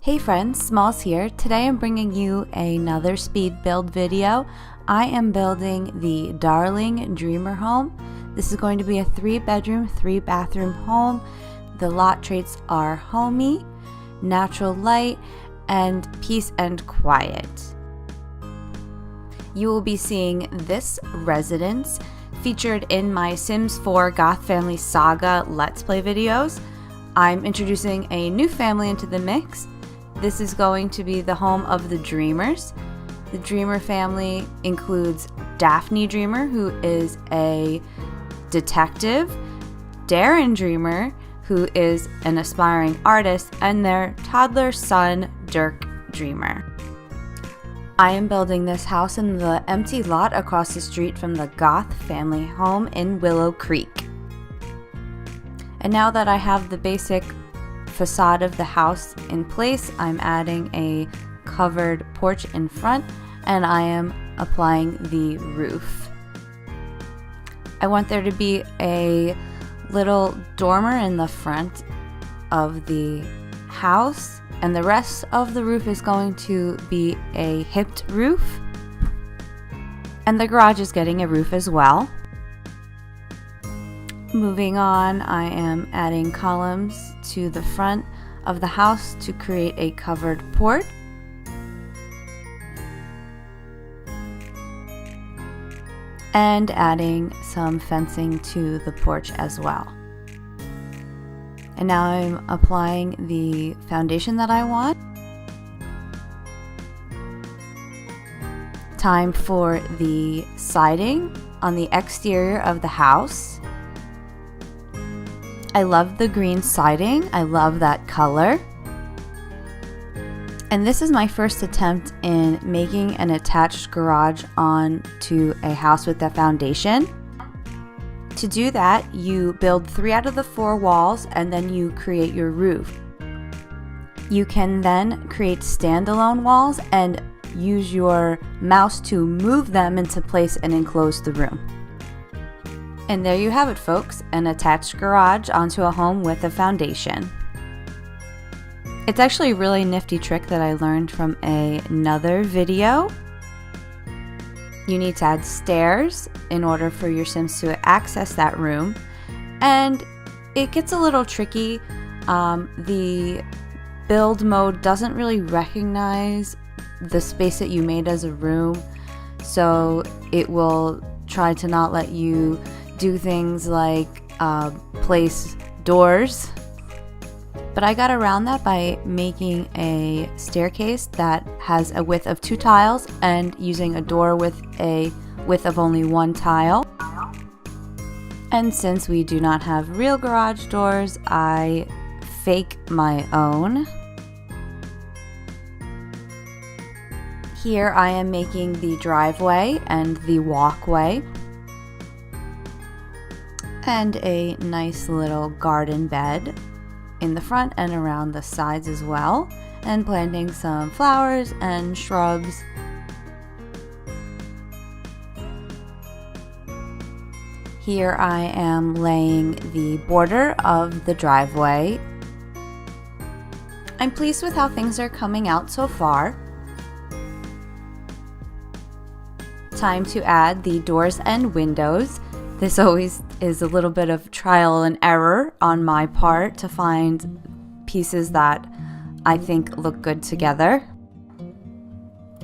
Hey friends, Smalls here. Today I'm bringing you another speed build video. I am building the Darling Dreamer home. This is going to be a 3-bedroom, 3-bathroom home. The lot traits are homey, natural light, and peace and quiet. You will be seeing this residence featured in my Sims 4 Goth Family Saga Let's Play videos. I'm introducing a new family into the mix. This is going to be the home of the Dreamers. The Dreamer family includes Daphne Dreamer, who is a detective, Darren Dreamer, who is an aspiring artist, and their toddler son, Dirk Dreamer. I am building this house in the empty lot across the street from the Goth family home in Willow Creek. And now that I have the basic facade of the house in place, I'm adding a covered porch in front, and I am applying the roof. I want there to be a little dormer in the front of the house, and the rest of the roof is going to be a hipped roof, and the garage is getting a roof as well. Moving on, I am adding columns to the front of the house to create a covered porch. And adding some fencing to the porch as well. And now I'm applying the foundation that I want. Time for the siding on the exterior of the house. I love the green siding. I love that color. And this is my first attempt in making an attached garage onto a house with that foundation. To do that, you build 3 out of the 4 walls and then you create your roof. You can then create standalone walls and use your mouse to move them into place and enclose the room. And there you have it, folks, an attached garage onto a home with a foundation. It's actually a really nifty trick that I learned from another video. You need to add stairs in order for your Sims to access that room, and it gets a little tricky. The build mode doesn't really recognize the space that you made as a room, so it will try to not let you do things like place doors. But I got around that by making a staircase that has a width of 2 tiles and using a door with a width of only 1 tile. And since we do not have real garage doors, I fake my own. Here I am making the driveway and the walkway, and a nice little garden bed in the front and around the sides as well, and planting some flowers and shrubs. Here I am laying the border of the driveway. I'm pleased with how things are coming out so far. Time to add the doors and windows. This always is a little bit of trial and error on my part to find pieces that I think look good together.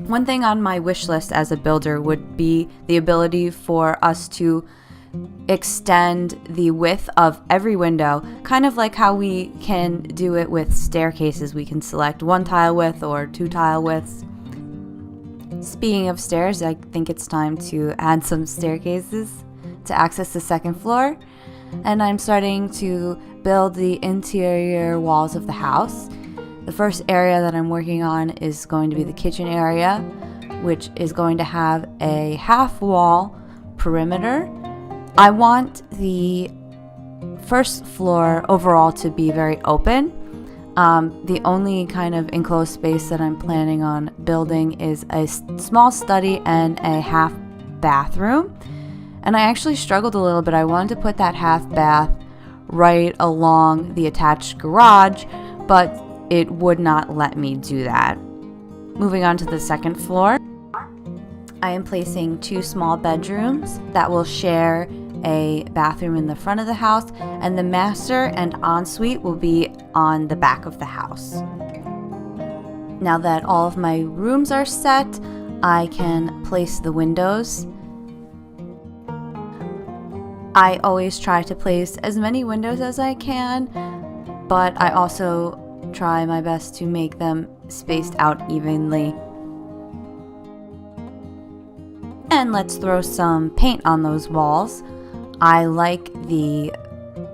One thing on my wish list as a builder would be the ability for us to extend the width of every window, kind of like how we can do it with staircases. We can select 1 tile width or 2 tile widths. Speaking of stairs, I think it's time to add some staircases to access the 2nd floor, and I'm starting to build the interior walls of the house. The first area that I'm working on is going to be the kitchen area, which is going to have a half wall perimeter. I want the first floor overall to be very open. The only kind of enclosed space that I'm planning on building is a small study and a half bathroom. And I actually struggled a little bit. I wanted to put that half bath right along the attached garage, but it would not let me do that. Moving on to the second floor, I am placing 2 small bedrooms that will share a bathroom in the front of the house, and the master and ensuite will be on the back of the house. Now that all of my rooms are set, I can place the windows. I always try to place as many windows as I can, but I also try my best to make them spaced out evenly. And let's throw some paint on those walls. I like the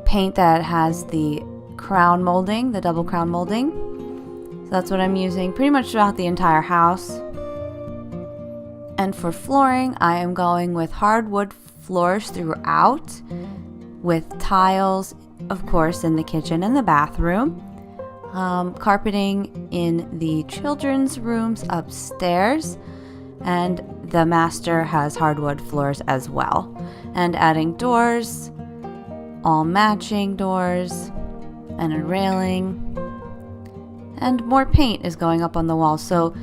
paint that has the crown molding, the double crown molding. So that's what I'm using pretty much throughout the entire house. And for flooring, I am going with hardwood floors throughout, with tiles, of course, in the kitchen and the bathroom. Carpeting in the children's rooms upstairs, and the master has hardwood floors as well. And adding doors, all matching doors, and a railing, and more paint is going up on the wall. So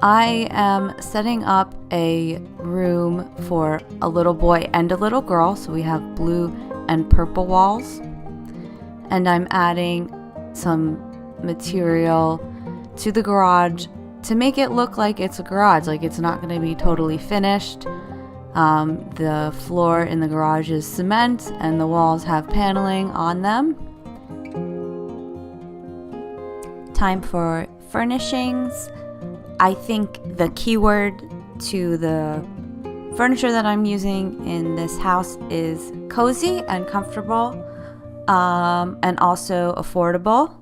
I am setting up a room for a little boy and a little girl, so we have blue and purple walls, and I'm adding some material to the garage to make it look like it's a garage, like it's not going to be totally finished. The floor in the garage is cement and the walls have paneling on them. Time for furnishings. I think the keyword to the furniture that I'm using in this house is cozy and comfortable, and also affordable.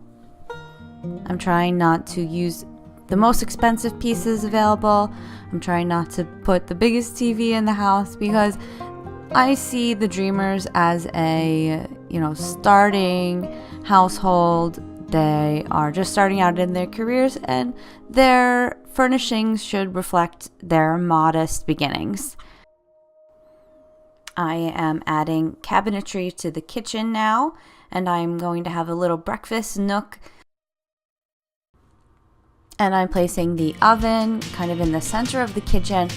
I'm trying not to use the most expensive pieces available. I'm trying not to put the biggest TV in the house because I see the dreamers as a, starting household. They are just starting out in their careers, and their furnishings should reflect their modest beginnings. I am adding cabinetry to the kitchen now, and I'm going to have a little breakfast nook. And I'm placing the oven kind of in the center of the kitchen,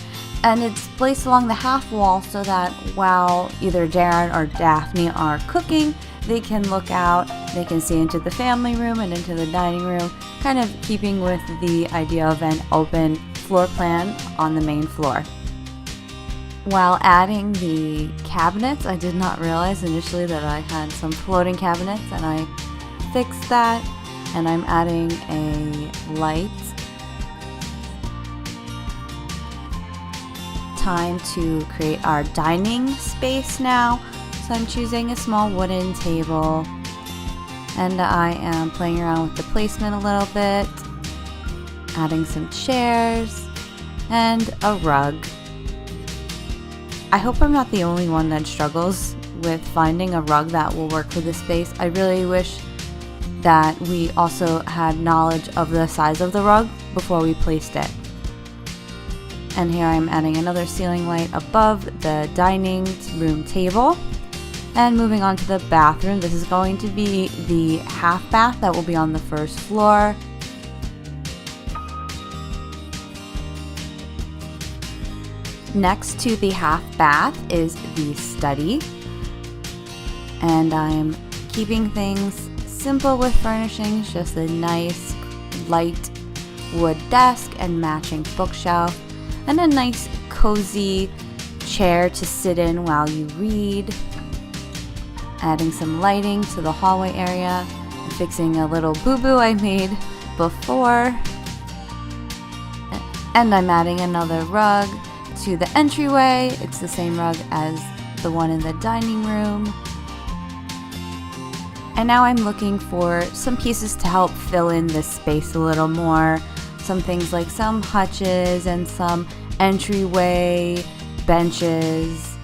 and it's placed along the half wall so that while either Darren or Daphne are cooking, they can look out, they can see into the family room and into the dining room, kind of keeping with the idea of an open floor plan on the main floor. While adding the cabinets, I did not realize initially that I had some floating cabinets, and I fixed that. And I'm adding a light. Time to create our dining space now. So I'm choosing a small wooden table, and I am playing around with the placement a little bit, adding some chairs and a rug. I hope I'm not the only one that struggles with finding a rug that will work for this space. I really wish that we also had knowledge of the size of the rug before we placed it. And here I'm adding another ceiling light above the dining room table. And moving on to the bathroom, this is going to be the half bath that will be on the first floor. Next to the half bath is the study. And I'm keeping things simple with furnishings, just a nice light wood desk and matching bookshelf, and a nice cozy chair to sit in while you read. Adding some lighting to the hallway area, and fixing a little boo-boo I made before. And I'm adding another rug to the entryway. It's the same rug as the one in the dining room. And now I'm looking for some pieces to help fill in this space a little more. Some things like some hutches and some entryway benches.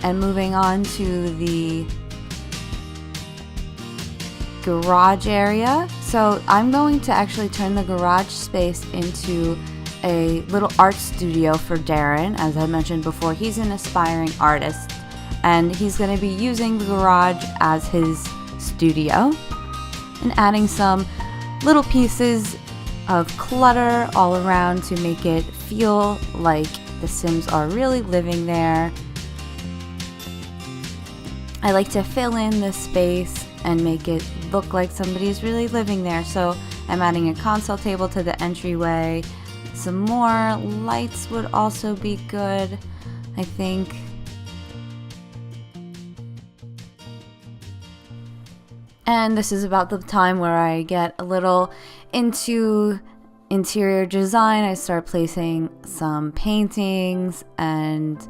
And moving on to the garage area. So I'm going to actually turn the garage space into a little art studio for Darren. As I mentioned before, he's an aspiring artist, and he's going to be using the garage as his studio. and adding some little pieces of clutter all around to make it feel like the Sims are really living there. I like to fill in this space and make it look like somebody's really living there. So I'm adding a console table to the entryway. Some more lights would also be good, I think. And this is about the time where I get a little into interior design. I start placing some paintings and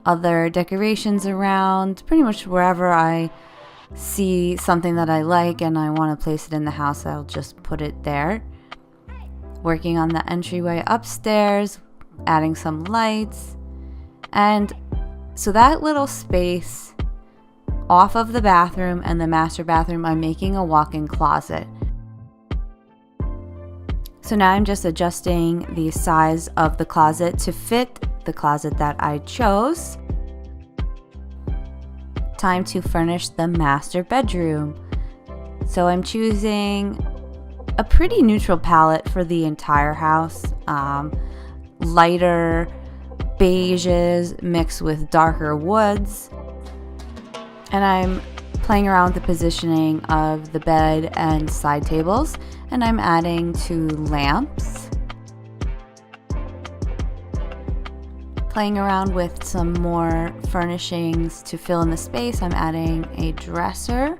other decorations around, pretty much wherever I see something that I like and I want to place it in the house, I'll just put it there. Working on the entryway upstairs, adding some lights. And so that little space off of the bathroom and the master bathroom, I'm making a walk-in closet. So now I'm just adjusting the size of the closet to fit the closet that I chose. Time to furnish the master bedroom. So I'm choosing a pretty neutral palette for the entire house. Lighter beiges mixed with darker woods. And I'm playing around with the positioning of the bed and side tables, and I'm adding 2 lamps. Playing around with some more furnishings to fill in the space, I'm adding a dresser.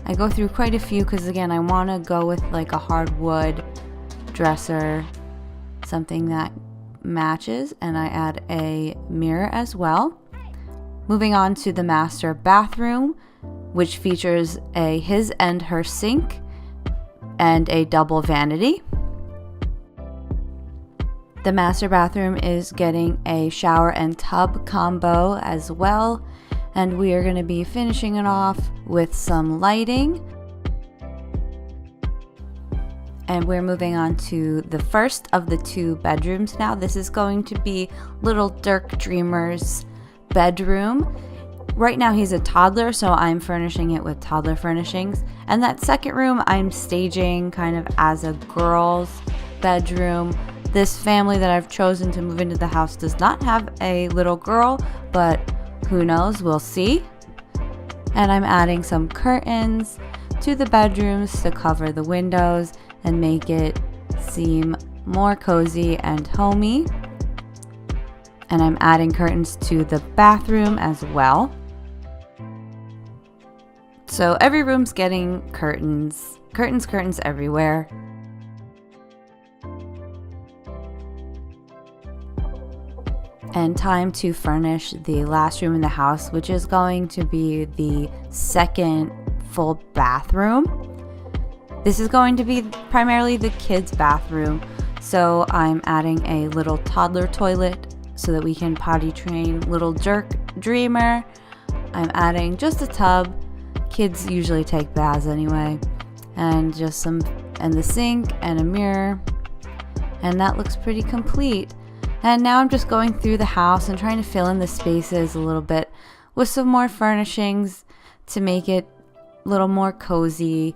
I go through quite a few because again, I want to go with like a hardwood dresser, something that matches, and I add a mirror as well. Moving on to the master bathroom, which features a his and her sink and a double vanity. The master bathroom is getting a shower and tub combo as well, and we are going to be finishing it off with some lighting. And we're moving on to the first of the 2 bedrooms now. This is going to be little Dirk Dreamer's bedroom. Right now he's a toddler, so I'm furnishing it with toddler furnishings. And that second room I'm staging kind of as a girl's bedroom. This family that I've chosen to move into the house does not have a little girl, but who knows, we'll see. And I'm adding some curtains to the bedrooms to cover the windows and make it seem more cozy and homey. And I'm adding curtains to the bathroom as well. So every room's getting curtains. Curtains everywhere. And time to furnish the last room in the house, which is going to be the second full bathroom. This is going to be primarily the kids' bathroom. So I'm adding a little toddler toilet so that we can potty train little Dirk Dreamer. I'm adding just a tub. Kids usually take baths anyway. And just and the sink and a mirror. And that looks pretty complete. And now I'm just going through the house and trying to fill in the spaces a little bit with some more furnishings to make it a little more cozy.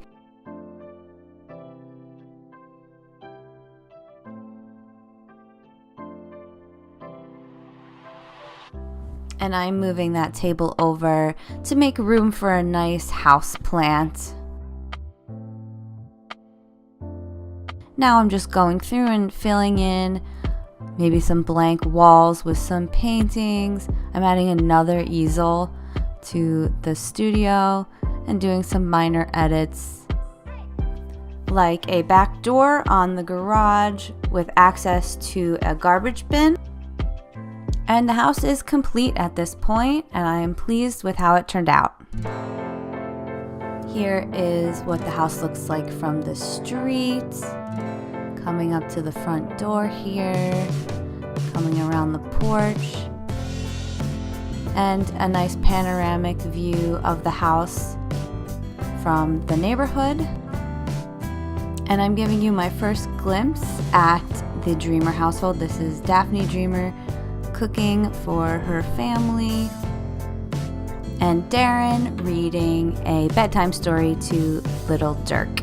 And I'm moving that table over to make room for a nice house plant. Now I'm just going through and filling in maybe some blank walls with some paintings. I'm adding another easel to the studio and doing some minor edits, like a back door on the garage with access to a garbage bin. And the house is complete at this point, and I am pleased with how it turned out. Here is what the house looks like from the street. Coming up to the front door here, coming around the porch, and a nice panoramic view of the house from the neighborhood. And I'm giving you my first glimpse at the Dreamer household. This is Daphne Dreamer cooking for her family, and Darren reading a bedtime story to little Dirk.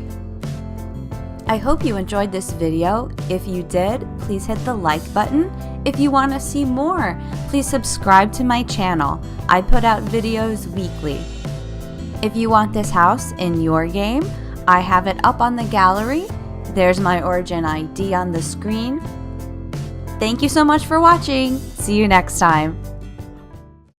I hope you enjoyed this video. If you did, please hit the like button. If you want to see more, please subscribe to my channel. I put out videos weekly. If you want this house in your game, I have it up on the gallery. There's my origin ID on the screen. Thank you so much for watching. See you next time.